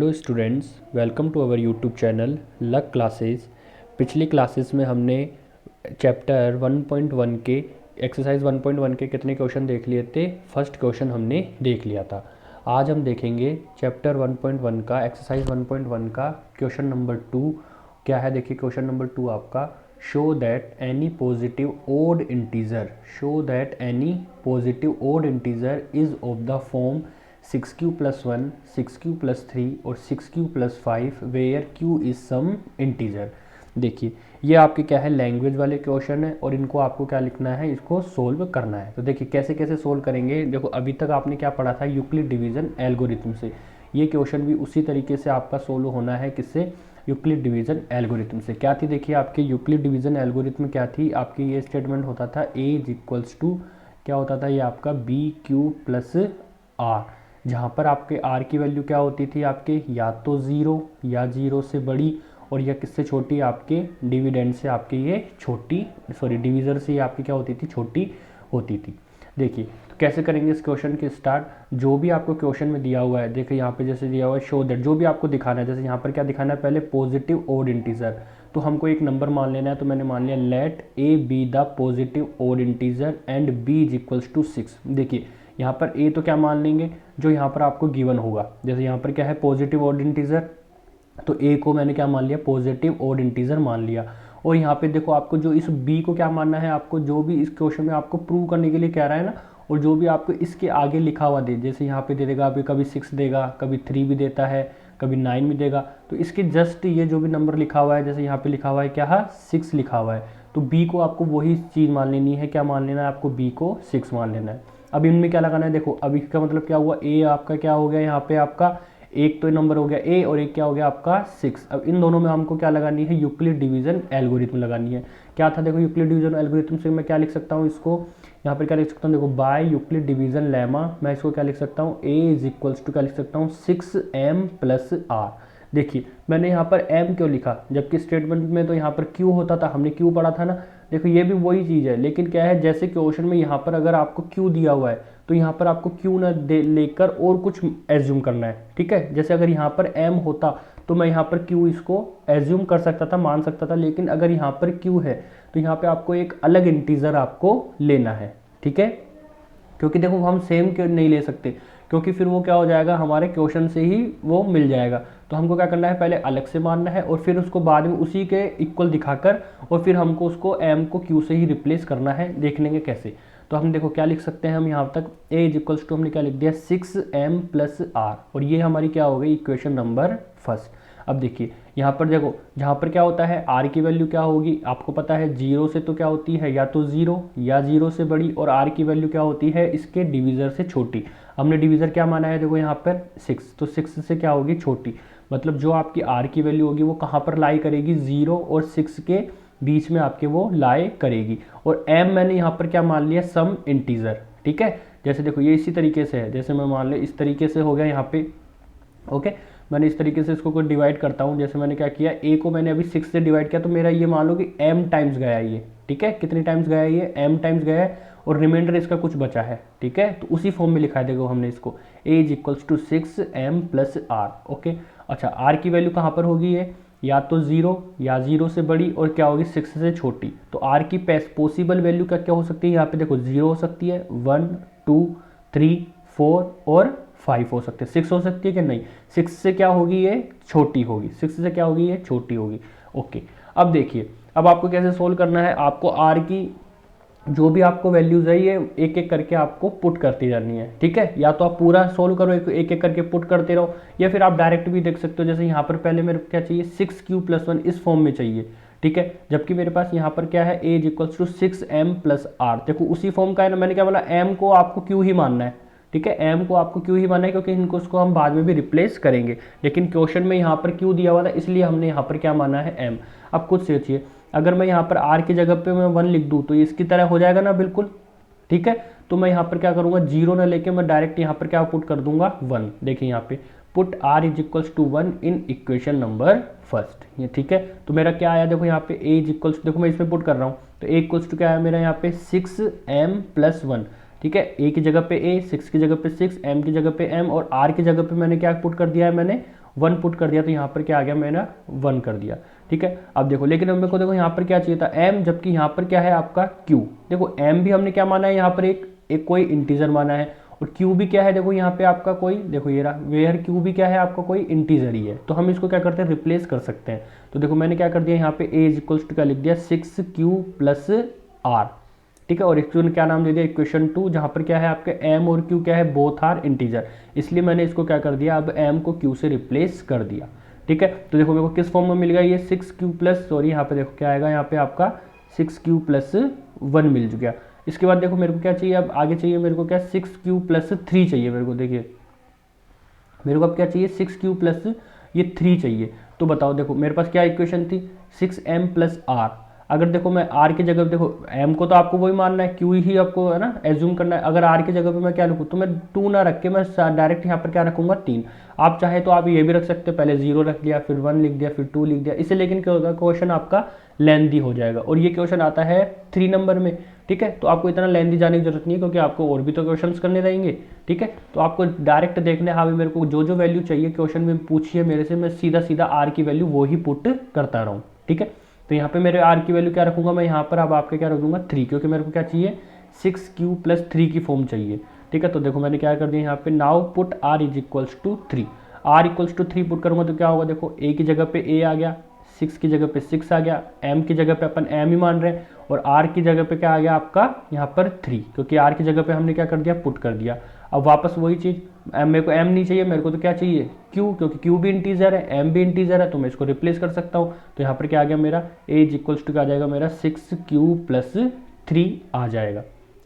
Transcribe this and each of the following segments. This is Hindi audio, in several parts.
Hello students, welcome to our YouTube channel luck classes. पिछली क्लासेस में हमने चैप्टर 1.1 के एक्सरसाइज 1.1 के कितने क्वेश्चन देख लिए थे। फर्स्ट क्वेश्चन हमने देख लिया था। आज हम देखेंगे चैप्टर 1.1 का एक्सरसाइज 1.1 का क्वेश्चन नंबर 2 क्या है। देखिए क्वेश्चन नंबर 2 आपका show that any positive odd integer is of the form 6q+1, 6q+3 और 6q+5 where q is some integer. देखिए ये आपके क्या है, लैंग्वेज वाले क्वेश्चन है और इनको आपको क्या लिखना है, इसको सोल्व करना है। तो देखिए कैसे कैसे सोल्व करेंगे। देखो अभी तक आपने क्या पढ़ा था, यूक्लिड डिवीजन एल्गोरिथम से। ये क्वेश्चन भी उसी तरीके से आपका सोल्व होना है। किससे? यूक्लिड डिवीजन एल्गोरिथम से। क्या थी देखिए आपके यूक्लिड डिवीजन एल्गोरिथम क्या थी आपकी, ये स्टेटमेंट होता था a इज इक्वल्स टू क्या होता था, ये आपका BQ+R, जहाँ पर आपके r की वैल्यू क्या होती थी आपके, या तो 0 या 0 से बड़ी, और यह किससे छोटी, आपके डिविडेंड से आपके ये छोटी, डिवीजर से ये आपकी क्या होती थी, छोटी होती थी। देखिए तो कैसे करेंगे इस क्वेश्चन के स्टार्ट। जो भी आपको क्वेश्चन में दिया हुआ है, देखिए यहाँ पे जैसे दिया हुआ है शो दैट, जो भी आपको दिखाना है, जैसे यहाँ पर क्या दिखाना है, पहले पॉजिटिव ओड इंटीजर, तो हमको एक नंबर मान लेना है। तो मैंने मान लिया let a be the positive odd integer and b is equals to 6। देखिए यहाँ पर a तो क्या मान लेंगे, जो यहाँ पर आपको गिवन होगा। जैसे यहाँ पर क्या है, पॉजिटिव ओड इंटीजर, तो a को मैंने क्या मान लिया, पॉजिटिव ओड इंटीजर मान लिया। और यहाँ पे देखो आपको जो इस b को क्या मानना है, आपको जो भी इस क्वेश्चन में आपको प्रूव करने के लिए कह रहा है ना, और जो भी आपको इसके आगे लिखा हुआ दे, जैसे यहाँ पे दे देगा अभी, कभी 6 देगा, कभी 3 भी देता है, कभी 9 भी देगा, तो इसके जस्ट ये जो भी नंबर लिखा हुआ है, जैसे यहाँ पे लिखा हुआ है क्या है, 6 लिखा हुआ है, तो b को आपको वही चीज़ मान लेनी है। क्या मान लेना है आपको, b को 6 मान लेना है। अब इनमें क्या लगाना है, देखो अब इसका मतलब क्या हुआ, a आपका क्या हो गया, यहाँ पे आपका एक तो नंबर हो गया a और एक क्या हो गया आपका 6। अब इन दोनों में हमको क्या लगानी है, यूक्लिड डिवीजन एल्गोरिथम लगानी है। क्या था देखो, यूक्लिड डिवीजन एल्गोरिथम से मैं क्या लिख सकता हूँ इसको, यहाँ पर क्या लिख सकता हूँ, देखो बाय यूक्लिड डिवीजन लेमा, मैं इसको क्या लिख सकता हूँ, a इज इक्वल्स टू क्या लिख सकता हूँ, 6m+r। देखिए मैंने यहाँ पर m क्यों लिखा, जबकि स्टेटमेंट में तो यहाँ पर q होता था, हमने q पढ़ा था ना। देखो ये भी वही चीज़ है, लेकिन क्या है, जैसे क्वेश्चन में यहाँ पर अगर आपको q दिया हुआ है, तो यहाँ पर आपको q ना दे लेकर और कुछ एज्यूम करना है। ठीक है, जैसे अगर यहाँ पर m होता तो मैं यहाँ पर q इसको एज्यूम कर सकता था, मान सकता था, लेकिन अगर यहाँ पर q है तो यहाँ पे आपको एक अलग इंटीजर आपको लेना है। ठीक है, क्योंकि देखो हम सेम क्यों नहीं ले सकते, क्योंकि फिर वो क्या हो जाएगा, हमारे क्वेश्चन से ही वो मिल जाएगा। तो हमको क्या करना है, पहले अलग से मानना है और फिर उसको बाद में उसी के इक्वल दिखाकर, और फिर हमको उसको m को q से ही रिप्लेस करना है। देख लेंगे कैसे। तो हम देखो क्या लिख सकते हैं, हम यहाँ तक a इज इक्वल्स टू हमने क्या लिख दिया, 6m+r, और ये हमारी क्या हो गई, इक्वेशन नंबर फर्स्ट। अब देखिए यहाँ पर देखो, जहाँ पर क्या होता है, r की वैल्यू क्या होगी, आपको पता है 0 से तो क्या होती है, या तो 0 या 0 से बड़ी, और r की वैल्यू क्या होती है, इसके डिवीज़र से छोटी। हमने डिवीज़र क्या माना है, देखो यहाँ पर 6, तो 6 से क्या होगी, छोटी। मतलब जो आपकी r की वैल्यू होगी वो कहाँ पर लाई करेगी, 0 और 6 के बीच में आपके वो लाई करेगी। और m मैंने यहाँ पर क्या मान लिया, सम इंटीजर। ठीक है, जैसे देखो ये इसी तरीके से है, जैसे मैं मान ले इस तरीके से हो गया यहाँ पे। ओके, मैंने इस तरीके से इसको कोई डिवाइड करता हूँ। जैसे मैंने क्या किया, a को मैंने अभी 6 से डिवाइड किया, तो मेरा ये मान लो कि m टाइम्स गया ये। ठीक है, कितनी टाइम्स गया ये, m टाइम्स गया है, और रिमाइंडर इसका कुछ बचा है। ठीक है, तो उसी फॉर्म में लिखा है, देखो हमने इसको a is equals to 6m+r। Okay, अच्छा r की वैल्यू कहाँ पर होगी, ये या तो 0 या 0 से बड़ी, और क्या होगी, 6 से छोटी। तो r की पॉसिबल वैल्यू क्या क्या हो सकती है, यहाँ पे देखो 0 हो सकती है, 1 2 3 4 और 5 हो सकते हैं। 6 हो सकती है कि नहीं, 6 से क्या होगी, ये छोटी होगी, 6 से क्या होगी, ये छोटी होगी। ओके, अब देखिए अब आपको कैसे सोल्व करना है, आपको r की जो भी आपको वैल्यूज है ये एक एक करके आपको पुट करती जानी है। ठीक है, या तो आप पूरा सोल्व करो, एक एक करके पुट करते रहो, या फिर आप डायरेक्ट भी देख सकते हो। जैसे यहाँ पर पहले मेरे को क्या चाहिए, 6q+1 इस फॉर्म में चाहिए। ठीक है, जबकि मेरे पास यहाँ पर क्या है, a is equals to 6m+r। देखो उसी फॉर्म का है ना, मैंने क्या बोला, m को आपको q ही मानना है। ठीक है, m को आपको q ही मानना है, क्योंकि इनको उसको हम बाद में भी रिप्लेस करेंगे, लेकिन क्वेश्चन में यहाँ पर q दिया हुआ था, इसलिए हमने यहाँ पर क्या माना है, m। अब खुद सोचिए, अगर मैं यहाँ पर r की जगह पे मैं 1 लिख दूँ तो ये इसकी तरह हो जाएगा ना, बिल्कुल। ठीक है, तो मैं यहाँ पर क्या करूँगा, 0 ना लेके मैं डायरेक्ट यहाँ पर क्या पुट कर दूंगा, 1। देखिए यहाँ पे put r is equals to 1 in equation number first, ये ठीक है। तो मेरा क्या आया, देखो यहाँ पे a इज इक्वल्स, देखो मैं इसमें पुट कर रहा हूँ, तो a इक्वल्स टू क्या आया मेरा यहाँ पे, 6m+1। ठीक है, a की जगह पे a, 6 की जगह पे 6, m की जगह पे m, और r की जगह पे मैंने क्या पुट कर दिया है, मैंने 1 पुट कर दिया तो यहाँ पर क्या आ गया, मैंने 1 कर दिया। ठीक है, अब देखो लेकिन अब मेरे को देखो यहाँ पर क्या चाहिए था m, जबकि यहाँ पर क्या है आपका q। देखो m भी हमने क्या माना है यहाँ पर एक कोई इंटीजर माना है, और q भी क्या है देखो यहाँ पे आपका कोई, देखो ये रहा वेयर q भी क्या है आपका कोई इंटीजर ही है। तो हम इसको क्या करते हैं, रिप्लेस कर सकते हैं। तो देखो मैंने क्या कर दिया यहाँ पे a इज इक्वल्स टू क्या लिख दिया 6q प्लस r। ठीक है, और इसको क्या नाम दे दिया इक्वेशन 2, जहाँ पर क्या है आपके m और q क्या है, बोथ आर इंटीजर, इसलिए मैंने इसको क्या कर दिया, अब m को q से रिप्लेस कर दिया। ठीक है, तो देखो मेरे को किस फॉर्म में मिल गया ये 6q प्लस, सॉरी यहाँ पे देखो क्या आएगा, यहाँ पे आपका 6q प्लस 1 मिल गया। इसके बाद देखो मेरे को क्या चाहिए, अब आगे चाहिए मेरे को क्या 6q प्लस 3 चाहिए मेरे को। देखिए मेरे को अब क्या चाहिए 6q प्लस ये 3 चाहिए। तो बताओ देखो मेरे पास क्या इक्वेशन थी 6m प्लस r। अगर देखो मैं r की जगह, देखो m को तो आपको वही मानना है, q ही आपको है ना एज्यूम करना है। अगर r की जगह पे मैं क्या लिखूँ, तो मैं 2 ना रख के मैं डायरेक्ट यहाँ पर क्या रखूंगा 3। आप चाहे तो आप ये भी रख सकते हो, पहले 0 रख दिया, फिर 1 लिख दिया, फिर 2 लिख दिया, इससे लेकिन क्या होगा क्वेश्चन आपका लेंथी हो जाएगा, और ये क्वेश्चन आता है 3 नंबर में। ठीक है, तो आपको इतना लेंथी जाने की जरूरत नहीं है, क्योंकि आपको और भी तो क्वेश्चंस करने रहेंगे। ठीक है, तो आपको डायरेक्ट देखने, हाँ भी मेरे को जो जो वैल्यू चाहिए क्वेश्चन में पूछिए मेरे से, मैं सीधा सीधा आर की वैल्यू वो ही पुट करता रहूँ। ठीक है, तो यहाँ पे मेरे आर की वैल्यू क्या रखूंगा मैं यहाँ पर, अब आपके क्या रखूंगा 3, क्योंकि मेरे को क्या चाहिए 6q प्लस 3 की फॉर्म चाहिए। ठीक है, तो देखो मैंने क्या कर दिया यहाँ पे, now put r is equals to 3। r equals to 3 put करूंगा तो क्या होगा, देखो a की जगह पे a आ गया, 6 की जगह पे 6 आ गया, m की जगह पे अपन m ही मान रहे हैं, और r की जगह पे क्या आ गया आपका यहाँ पर 3, क्योंकि r की जगह पे हमने क्या कर दिया पुट कर दिया। अब वापस वही चीज़, मेरे को m नहीं चाहिए, मेरे को तो क्या चाहिए q, क्योंकि q भी इंटीजर है m भी इंटीजर है, तो मैं इसको रिप्लेस कर सकता हूँ। तो यहाँ पर क्या आ गया मेरा a इज इक्वल्स टू क्या आ जाएगा मेरा 6q प्लस 3 आ जाएगा।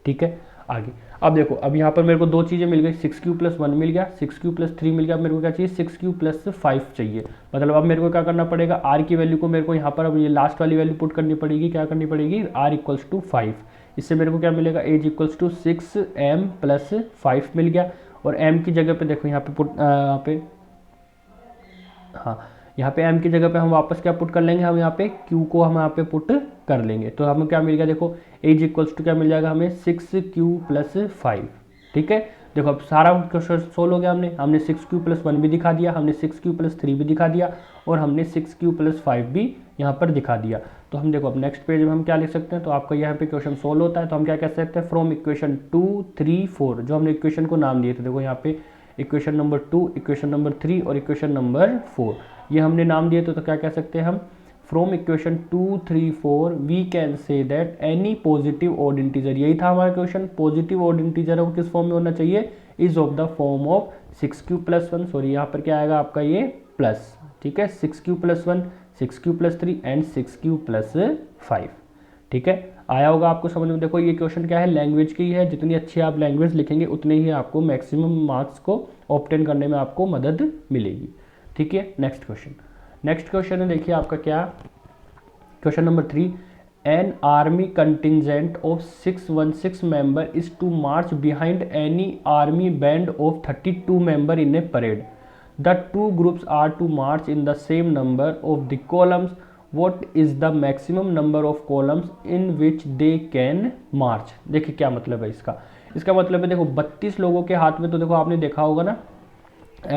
ठीक है, आगे अब देखो, अब यहाँ पर मेरे को दो चीज़ें मिल गई, 6q प्लस 1 मिल गया, 6q प्लस 3 मिल गया। अब मेरे को क्या चाहिए 6q प्लस 5 चाहिए। मतलब अब मेरे को क्या करना पड़ेगा, r की वैल्यू को मेरे को यहाँ पर अब ये लास्ट वाली वैल्यू पुट करनी पड़ेगी, क्या करनी पड़ेगी r इक्वल्स टू 5। इससे मेरे को क्या मिलेगा a is equals to 6m plus 5 मिल गया, और m की जगह पे देखो यहाँ पे पुट यहाँ पे, हाँ यहाँ पे m की जगह पे हम वापस क्या पुट कर लेंगे, हम यहाँ पे q को हम यहाँ पे पुट कर लेंगे। तो हमें क्या मिल गया देखो एज इक्वल्स टू क्या मिल जाएगा हमें 6q प्लस 5। ठीक है, देखो अब सारा क्वेश्चन सोल्व हो गया, हमने 6q प्लस 1 भी दिखा दिया, हमने 6q प्लस 3 भी दिखा दिया, और हमने 6q प्लस 5 भी यहाँ पर दिखा दिया। तो हम देखो अब नेक्स्ट पेज में हम क्या लिख सकते हैं, तो आपका यहाँ पे क्वेश्चन सोल्व होता है, तो हम क्या कह सकते हैं फ्रॉम इक्वेशन 2, 3, 4, जो हमने इक्वेशन को नाम दिए थे, देखो यहाँ पे इक्वेशन नंबर 2, इक्वेशन नंबर 3 और इक्वेशन नंबर 4, ये हमने नाम दिए तो क्या कह सकते हैं हम, from equation 2, 3, 4 we can say that any positive odd integer, यही था हमारा क्वेश्चन, पॉजिटिव ऑड इंटीजर है वो किस फॉर्म में होना चाहिए, is of the form of 6q plus 1, sorry यहाँ पर क्या आएगा आपका ये प्लस। ठीक है, 6q plus 1, 6q plus 3 and 6q plus 5। ठीक है, आया होगा आपको समझ में। देखो ये क्वेश्चन क्या है, लैंग्वेज की है, जितनी अच्छी आप लैंग्वेज लिखेंगे उतने ही आपको मैक्सिमम मार्क्स को ऑब्टेन करने में आपको मदद मिलेगी। ठीक है, नेक्स्ट क्वेश्चन है, देखिए आपका क्या, question number 3, an army contingent of 616 member is to march behind any army band of 32 member in a parade. The two groups are to march in the same number of the columns. What is the maximum number of columns in which they can march? देखिए क्या मतलब है इसका मतलब है देखो 32 लोगों के हाथ में, तो देखो आपने देखा होगा ना,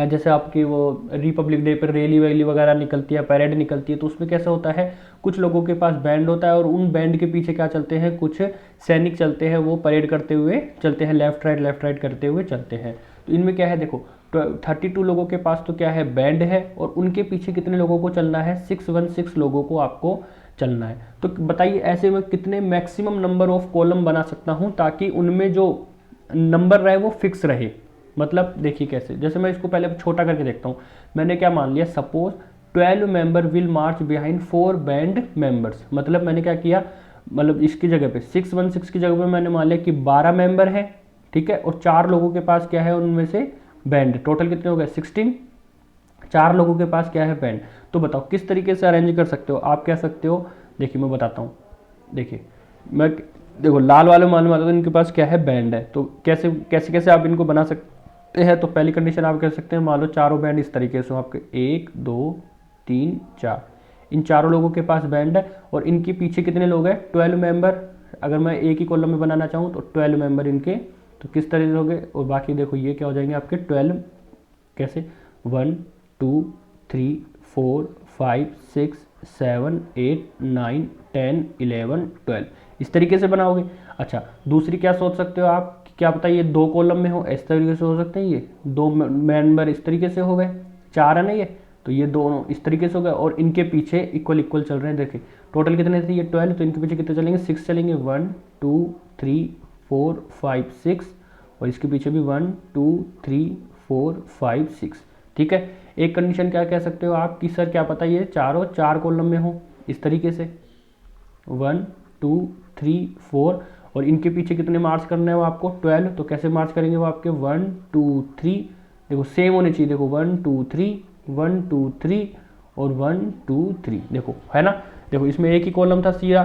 जैसे आपकी वो रिपब्लिक डे पर रैली वैली वगैरह निकलती है, परेड निकलती है, तो उसमें कैसा होता है कुछ लोगों के पास बैंड होता है, और उन बैंड के पीछे क्या चलते हैं, कुछ सैनिक चलते हैं, वो परेड करते हुए चलते हैं, लेफ्ट राइट करते हुए चलते हैं। तो इनमें क्या है देखो 32 लोगों के पास तो क्या है बैंड है, और उनके पीछे कितने लोगों को चलना है 616 लोगों को आपको चलना है। तो बताइए ऐसे में कितने मैक्सिमम नंबर ऑफ कॉलम बना सकता हूं ताकि उनमें जो नंबर रहे वो फिक्स रहे। मतलब देखिए कैसे, जैसे मैं इसको पहले छोटा करके देखता हूँ, मैंने क्या मान लिया, suppose 12 member will March behind 4 band members. मतलब मैंने क्या किया, मतलब इसकी जगह पे 616 की जगह पे मैंने मान लिया कि 12 मेंबर है, ठीक है, और 4 लोगों के पास क्या है उनमें से बैंड, टोटल कितने हो गए 16, 4 लोगों के पास क्या है बैंड। तो बताओ किस तरीके से अरेंज कर सकते हो, आप कह सकते हो, देखिए मैं बताता हूँ, देखिए मैं देखो लाल वाले मालूम आता है इनके पास क्या है बैंड है, तो कैसे कैसे कैसे आप इनको बना सकते हैं। तो पहली कंडीशन आप कह सकते हैं, मान लो चारों बैंड इस तरीके से आपके 1, 2, 3, 4, इन चारों लोगों के पास बैंड है, और इनके पीछे कितने लोग हैं 12 मेंबर। अगर मैं एक ही कॉलम में बनाना चाहूँ तो 12 मेंबर इनके, तो किस तरह से हो गए, और बाकी देखो ये क्या हो जाएंगे आपके 12, कैसे 1, 2, 3 4 5 6 7 8 9 10 11 12 इस तरीके से बनाओगे। अच्छा, दूसरी क्या सोच सकते हो आप, क्या पता ये 2 कॉलम में हो, इस तरीके से हो सकते हैं, ये 2 मेंबर इस तरीके से हो गए, 4 है ना ये, तो ये दोनों इस तरीके से हो गए और इनके पीछे इक्वल इक्वल चल रहे हैं। देखिए टोटल कितने थे, ये 12, तो इनके पीछे कितने चलेंगे, 6 चलेंगे, 1 2 3 4 5 6 और इसके पीछे भी 1 2 3 4 5 6। ठीक है, एक कंडीशन क्या कह सकते हो आप कि सर क्या पता ये चारों 4 कॉलम में हो, इस तरीके से 1 2 3 4 और इनके पीछे कितने मार्च करना है वो आपको 12, तो कैसे मार्च करेंगे वो आपके 1 2 3, देखो सेम होने चाहिए, देखो 1 2 3 1 2 3 और 1 2 3, देखो है ना, देखो इसमें एक ही कॉलम था सीधा,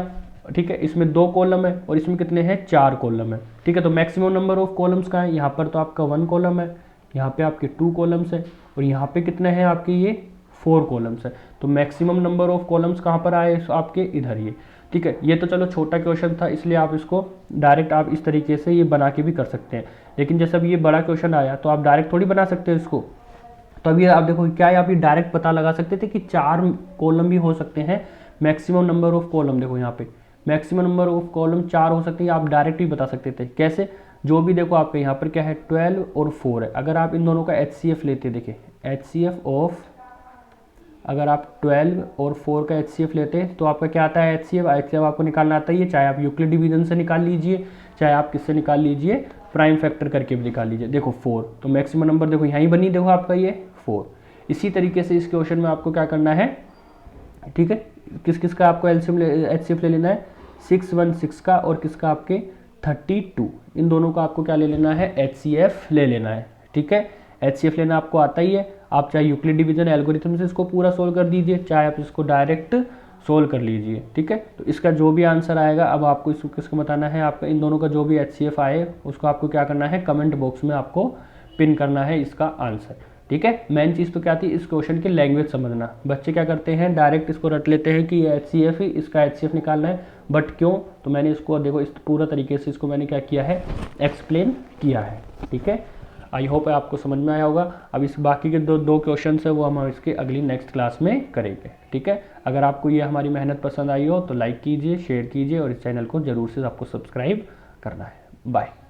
ठीक है, इसमें 2 कॉलम है और इसमें कितने हैं 4 कॉलम है। ठीक है, तो मैक्सिमम नंबर ऑफ कॉलम्स का है, यहाँ पर तो आपका 1 कॉलम है, यहाँ पे आपके 2 कॉलम्स है और यहाँ पे कितने हैं आपके ये 4 कॉलम्स है, तो मैक्सिमम नंबर ऑफ कॉलम्स कहाँ पर आए आपके इधर ये। ठीक है, ये तो चलो छोटा क्वेश्चन था इसलिए आप इसको डायरेक्ट आप इस तरीके से ये बना के भी कर सकते हैं, लेकिन जैसे अब ये बड़ा क्वेश्चन आया तो आप डायरेक्ट थोड़ी बना सकते हो इसको। तो अभी आप देखो क्या है, आप ये डायरेक्ट पता लगा सकते थे कि 4 कॉलम भी हो सकते हैं, मैक्सिमम नंबर ऑफ कॉलम देखो यहाँ पे मैक्सिमम नंबर ऑफ कॉलम 4 हो सकते हैं, आप डायरेक्ट भी बता सकते थे। कैसे, जो भी देखो आपके यहाँ पर क्या है 12 और 4 है, अगर आप इन दोनों का HCF लेते, देखिए HCF ऑफ, अगर आप 12 और 4 का HCF लेते हैं तो आपका क्या आता है HCF आपको निकालना आता है, चाहे आप यूक्लिड डिवीजन से निकाल लीजिए, चाहे आप किससे निकाल लीजिए, प्राइम फैक्टर करके भी निकाल लीजिए। देखो 4, तो मैक्सिमम नंबर देखो यहाँ ही बनी, देखो आपका ये 4। इसी तरीके से इस क्वेश्चन में आपको क्या करना है, ठीक है, किस किस का आपको HCF ले लेना है, 6 1 6 का और किसका आपके 32, इन दोनों का आपको क्या ले लेना है HCF ले लेना है। ठीक है, HCF लेना आपको आता ही है, आप चाहे यूक्लिड डिवीजन एल्गोरिथम से इसको पूरा सोल्व कर दीजिए, चाहे आप इसको डायरेक्ट सोल्व कर लीजिए। ठीक है, तो इसका जो भी आंसर आएगा अब आपको इसको किसको बताना है, आपका इन दोनों का जो भी HCF आए उसको आपको क्या करना है, कमेंट बॉक्स में आपको पिन करना है इसका आंसर। ठीक है, मेन चीज़ तो क्या थी इस क्वेश्चन की लैंग्वेज समझना। बच्चे क्या करते हैं डायरेक्ट इसको रट लेते हैं कि ये HCF ही इसका HCF निकालना है, बट क्यों, तो मैंने इसको देखो इस पूरा तरीके से इसको मैंने क्या किया है, एक्सप्लेन किया है। ठीक है, आई होप आपको समझ में आया होगा। अब इस बाकी के दो क्वेश्चन है वो हम इसके अगली नेक्स्ट क्लास में करेंगे। ठीक है, अगर आपको ये हमारी मेहनत पसंद आई हो तो लाइक कीजिए, शेयर कीजिए और इस चैनल को ज़रूर से आपको सब्सक्राइब करना है। बाय।